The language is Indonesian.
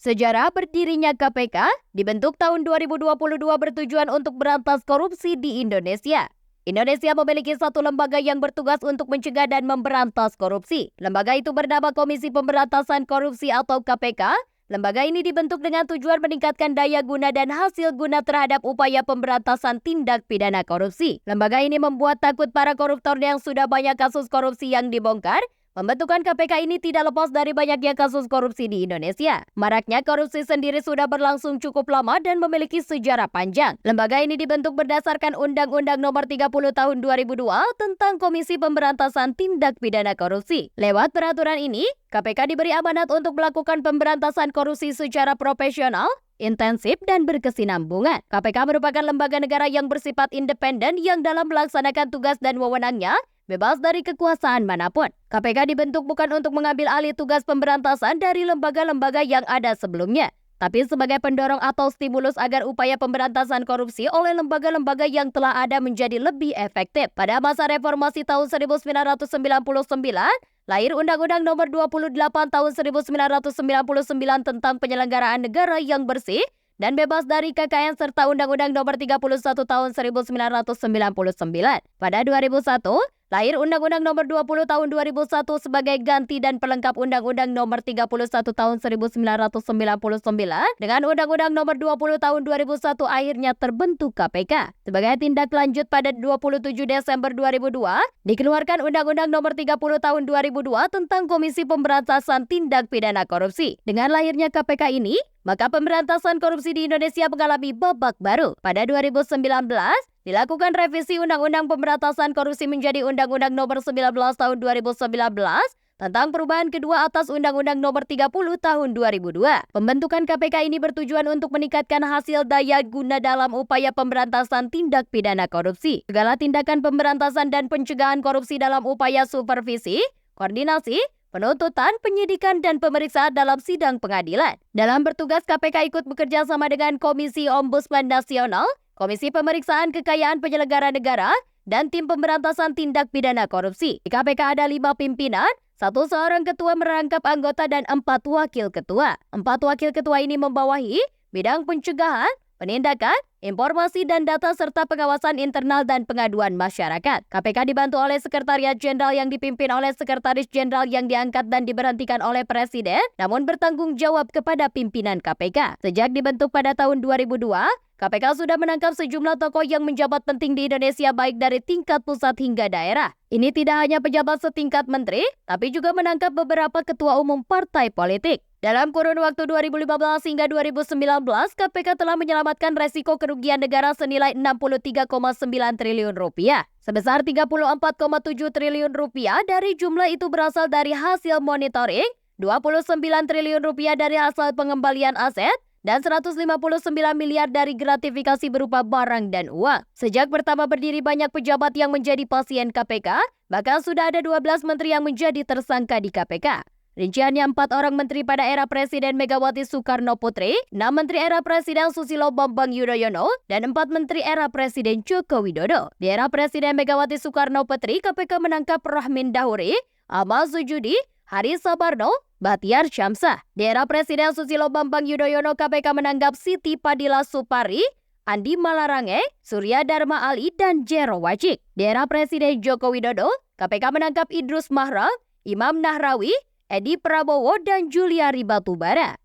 Sejarah berdirinya KPK dibentuk tahun 2022 bertujuan untuk berantas korupsi di Indonesia. Indonesia memiliki satu lembaga yang bertugas untuk mencegah dan memberantas korupsi. Lembaga itu bernama Komisi Pemberantasan Korupsi atau KPK. Lembaga ini dibentuk dengan tujuan meningkatkan daya guna dan hasil guna terhadap upaya pemberantasan tindak pidana korupsi. Lembaga ini membuat takut para koruptor yang sudah banyak kasus korupsi yang dibongkar. Pembentukan KPK ini tidak lepas dari banyaknya kasus korupsi di Indonesia. Maraknya korupsi sendiri sudah berlangsung cukup lama dan memiliki sejarah panjang. Lembaga ini dibentuk berdasarkan Undang-Undang Nomor 30 Tahun 2002 tentang Komisi Pemberantasan Tindak Pidana Korupsi. Lewat peraturan ini, KPK diberi amanat untuk melakukan pemberantasan korupsi secara profesional, intensif, dan berkesinambungan. KPK merupakan lembaga negara yang bersifat independen yang dalam melaksanakan tugas dan wewenangnya bebas dari kekuasaan manapun. KPK dibentuk bukan untuk mengambil alih tugas pemberantasan dari lembaga-lembaga yang ada sebelumnya, tapi sebagai pendorong atau stimulus agar upaya pemberantasan korupsi oleh lembaga-lembaga yang telah ada menjadi lebih efektif. Pada masa reformasi tahun 1999, lahir Undang-Undang Nomor 28 Tahun 1999 tentang penyelenggaraan negara yang bersih dan bebas dari KKN serta Undang-Undang Nomor 31 Tahun 1999. Pada 2001, lahir Undang-Undang Nomor 20 Tahun 2001 sebagai ganti dan pelengkap Undang-Undang Nomor 31 Tahun 1999 dengan Undang-Undang Nomor 20 Tahun 2001 akhirnya terbentuk KPK. Sebagai tindak lanjut pada 27 Desember 2002, dikeluarkan Undang-Undang Nomor 30 Tahun 2002 tentang Komisi Pemberantasan Tindak Pidana Korupsi. Dengan lahirnya KPK ini, maka pemberantasan korupsi di Indonesia mengalami babak baru. Pada 2019, dilakukan revisi Undang-Undang Pemberantasan Korupsi menjadi Undang-Undang Nomor 19 Tahun 2019 tentang perubahan kedua atas Undang-Undang Nomor 30 Tahun 2002. Pembentukan KPK ini bertujuan untuk meningkatkan hasil daya guna dalam upaya pemberantasan tindak pidana korupsi. Segala tindakan pemberantasan dan pencegahan korupsi dalam upaya supervisi, koordinasi, penuntutan, penyidikan, dan pemeriksaan dalam sidang pengadilan. Dalam bertugas, KPK ikut bekerja sama dengan Komisi Ombudsman Nasional, Komisi Pemeriksaan Kekayaan Penyelenggara Negara, dan Tim Pemberantasan Tindak Pidana Korupsi. Di KPK ada 5 pimpinan, 1 seorang ketua merangkap anggota, dan 4 wakil ketua. 4 wakil ketua ini membawahi bidang pencegahan, penindakan, informasi dan data serta pengawasan internal dan pengaduan masyarakat. KPK dibantu oleh Sekretariat Jenderal yang dipimpin oleh Sekretaris Jenderal yang diangkat dan diberhentikan oleh Presiden, namun bertanggung jawab kepada pimpinan KPK. Sejak dibentuk pada tahun 2002, KPK sudah menangkap sejumlah tokoh yang menjabat penting di Indonesia baik dari tingkat pusat hingga daerah. Ini tidak hanya pejabat setingkat menteri, tapi juga menangkap beberapa ketua umum partai politik. Dalam kurun waktu 2015 hingga 2019, KPK telah menyelamatkan resiko kerugian negara senilai 63,9 triliun rupiah. Sebesar 34,7 triliun rupiah dari jumlah itu berasal dari hasil monitoring, 29 triliun rupiah dari hasil pengembalian aset, dan 159 miliar dari gratifikasi berupa barang dan uang. Sejak pertama berdiri banyak pejabat yang menjadi pasien KPK, bahkan sudah ada 12 menteri yang menjadi tersangka di KPK. Rinciannya 4 orang menteri pada era Presiden Megawati Soekarno Putri, 6 menteri era Presiden Susilo Bambang Yudhoyono, dan 4 menteri era Presiden Joko Widodo. Di era Presiden Megawati Soekarno Putri, KPK menangkap Rahmin Dahuri, Ahmad Sujudi, Haris Sabarno, Bahtiar Syamsah. Di era Presiden Susilo Bambang Yudhoyono, KPK menangkap Siti Padila Supari, Andi Malarange, Surya Dharma Ali, dan Jero Wajik. Di era Presiden Joko Widodo, KPK menangkap Idrus Marham, Imam Nahrawi, Edi Prabowo, dan Juliari Batubara.